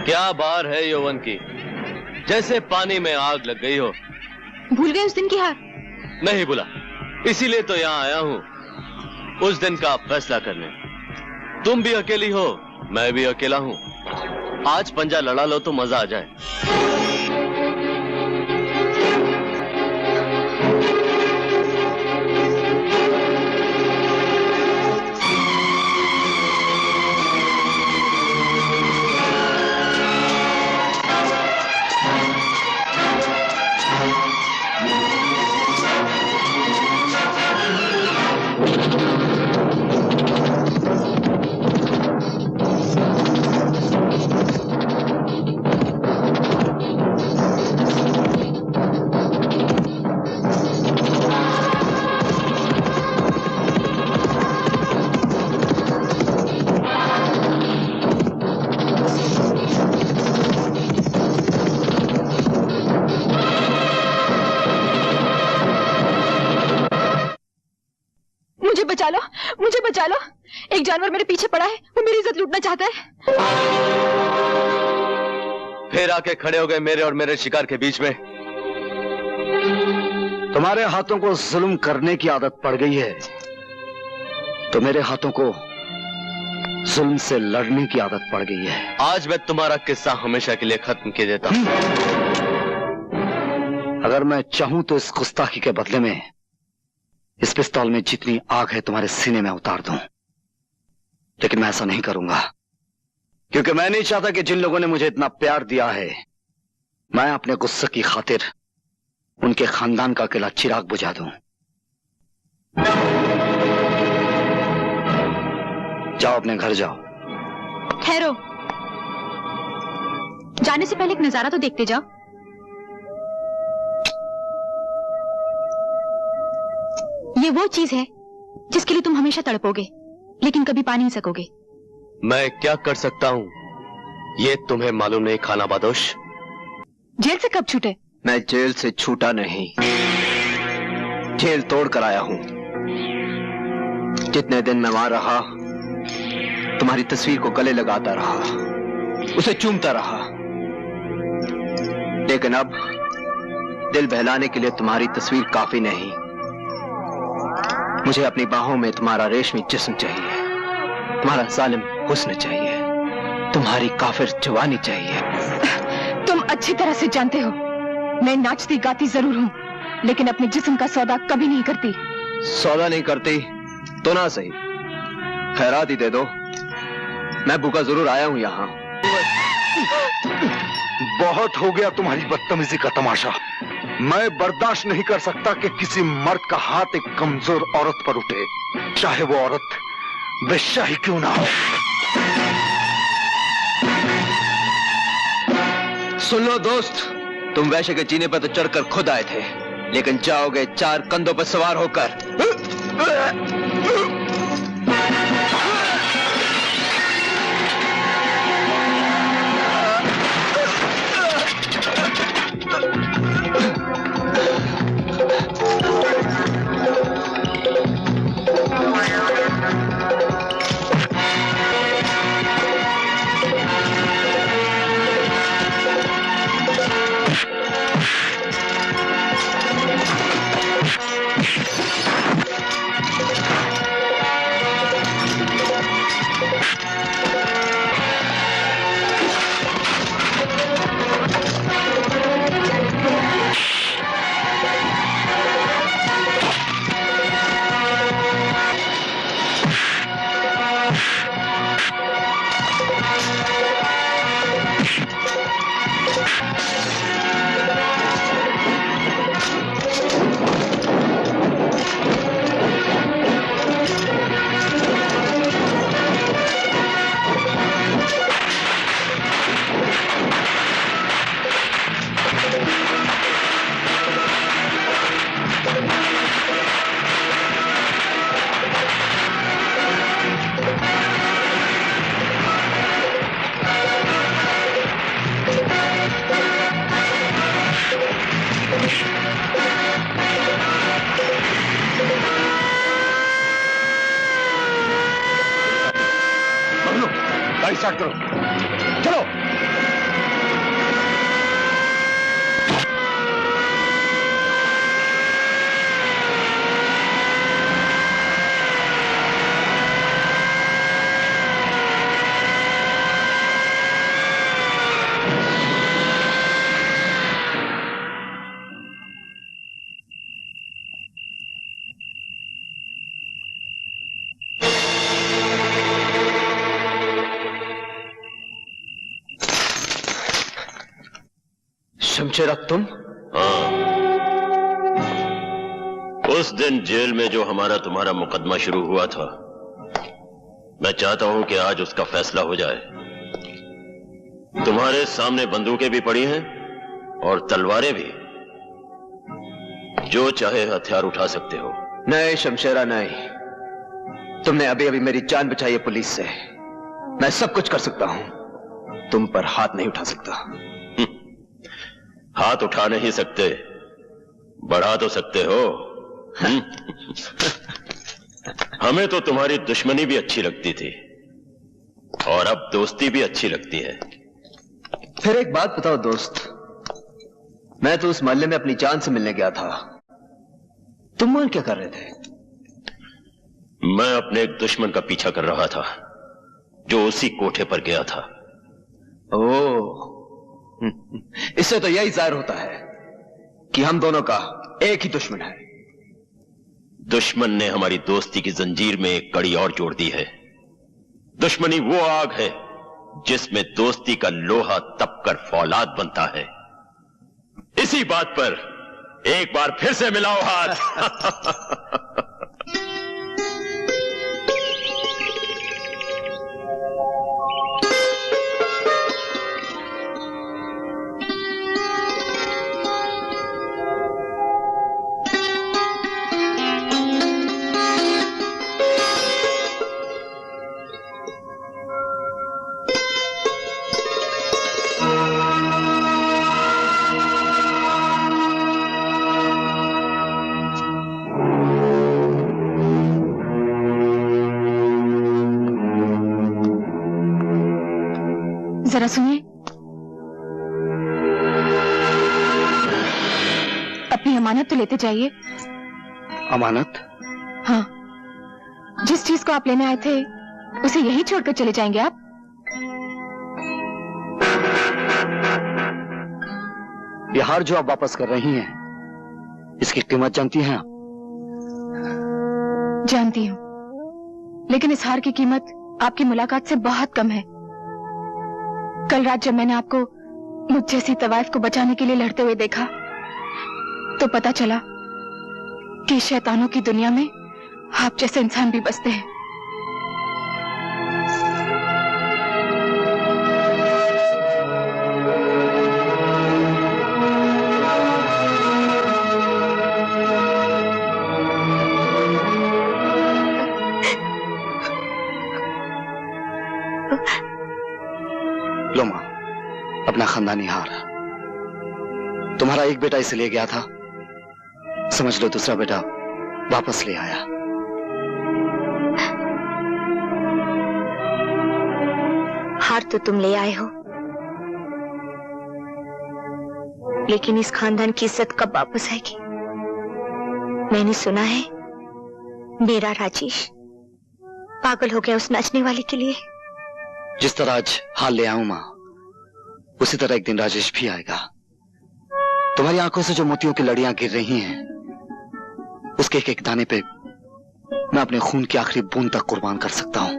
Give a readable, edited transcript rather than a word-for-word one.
क्या बार है यौवन की, जैसे पानी में आग लग गई हो। भूल गए उस दिन की हार? नहीं भूला, इसीलिए तो यहाँ आया हूँ उस दिन का फैसला करने। तुम भी अकेली हो, मैं भी अकेला हूँ। आज पंजा लड़ा लो तो मजा आ जाए। मुझे बचा लो। एक जानवर मेरे पीछे पड़ा है, वो मेरी इज्जत लूटना चाहता है। फिर आके खड़े हो गए मेरे और मेरे शिकार के बीच में। तुम्हारे हाथों को जुल्म करने की आदत पड़ गई है, तो मेरे हाथों को जुल्म से लड़ने की आदत पड़ गई है। आज मैं तुम्हारा किस्सा हमेशा के लिए खत्म कर देता हूं। अगर मैं चाहूं तो इस गुस्ताखी के बदले में इस पिस्तौल में जितनी आग है तुम्हारे सीने में उतार दूं, लेकिन मैं ऐसा नहीं करूंगा, क्योंकि मैं नहीं चाहता कि जिन लोगों ने मुझे इतना प्यार दिया है, मैं अपने गुस्से की खातिर उनके खानदान का अकेला चिराग बुझा दूं। जाओ, अपने घर जाओ। ठहरो, जाने से पहले एक नजारा तो देखते जाओ। ये वो चीज है जिसके लिए तुम हमेशा तड़पोगे, लेकिन कभी पा नहीं सकोगे। मैं क्या कर सकता हूँ ये तुम्हें मालूम नहीं खाना बादोश। जेल से कब छूटे? मैं जेल से छूटा नहीं, जेल तोड़ कर आया हूं। जितने दिन मैं वहां रहा, तुम्हारी तस्वीर को गले लगाता रहा, उसे चूमता रहा, लेकिन अब दिल बहलाने के लिए तुम्हारी तस्वीर काफी नहीं। मुझे अपनी बाहों में तुम्हारा रेशमी जिस्म चाहिए, तुम्हारा जालिम हुस्न चाहिए, तुम्हारी काफिर जवानी चाहिए। तुम अच्छी तरह से जानते हो मैं नाचती गाती जरूर हूँ, लेकिन अपने जिस्म का सौदा कभी नहीं करती। सौदा नहीं करती तो ना सही, खैरात ही दे दो। मैं भूखा जरूर आया हूँ यहाँ। बहुत हो गया तुम्हारी बदतमीजी का तमाशा। मैं बर्दाश्त नहीं कर सकता कि किसी मर्द का हाथ एक कमजोर औरत पर उठे, चाहे वो औरत वेश्या ही क्यों ना हो। सुन लो दोस्त, तुम वैश्य के जीने पर तो चढ़कर खुद आए थे, लेकिन जाओगे चार कंधों पर सवार होकर। गाड़ी स्टार्ट करो, चलो। शमशेरा तुम? हाँ, उस दिन जेल में जो हमारा तुम्हारा मुकदमा शुरू हुआ था, मैं चाहता हूं कि आज उसका फैसला हो जाए। तुम्हारे सामने बंदूकें भी पड़ी हैं और तलवारें भी, जो चाहे हथियार उठा सकते हो। नहीं शमशेरा नहीं, तुमने अभी अभी मेरी जान बचाई है पुलिस से। मैं सब कुछ कर सकता हूं, तुम पर हाथ नहीं उठा सकता। हाथ उठा नहीं सकते, बढ़ा तो सकते हो। हमें तो तुम्हारी दुश्मनी भी अच्छी लगती थी और अब दोस्ती भी अच्छी लगती है। फिर एक बात बताओ दोस्त, मैं तो उस मोहल्ले में अपनी जान से मिलने गया था, तुम वहां क्या कर रहे थे? मैं अपने एक दुश्मन का पीछा कर रहा था जो उसी कोठे पर गया था। ओह, इससे तो यही जाहिर होता है कि हम दोनों का एक ही दुश्मन है। दुश्मन ने हमारी दोस्ती की जंजीर में एक कड़ी और जोड़ दी है। दुश्मनी वो आग है जिसमें दोस्ती का लोहा तपकर फौलाद बनता है। इसी बात पर एक बार फिर से मिलाओ हाथ। जरा सुनिए, अपनी अमानत तो लेते जाइए। अमानत? हाँ, जिस चीज को आप लेने आए थे उसे यही छोड़कर चले जाएंगे आप? ये हार जो आप वापस कर रही हैं, इसकी कीमत जानती हैं आप? जानती हूँ, लेकिन इस हार की कीमत आपकी मुलाकात से बहुत कम है। कल रात जब मैंने आपको मुझ जैसी तवाइफ को बचाने के लिए लड़ते हुए देखा तो पता चला कि शैतानों की दुनिया में आप जैसे इंसान भी बसते हैं। लो मां, अपना खानदानी हार। तुम्हारा एक बेटा इसे ले गया था, समझ लो दूसरा बेटा वापस ले आया। हार तो तुम ले आए हो, लेकिन इस खानदान की इज्जत कब वापस आएगी? मैंने सुना है मेरा राजेश पागल हो गया उस नाचने वाले के लिए। जिस तरह आज हाल ले आऊं मां, उसी तरह एक दिन राजेश भी आएगा। तुम्हारी आंखों से जो मोतियों की लड़ियां गिर रही हैं, उसके एक एक दाने पे मैं अपने खून की आखिरी बूंद तक कुर्बान कर सकता हूं।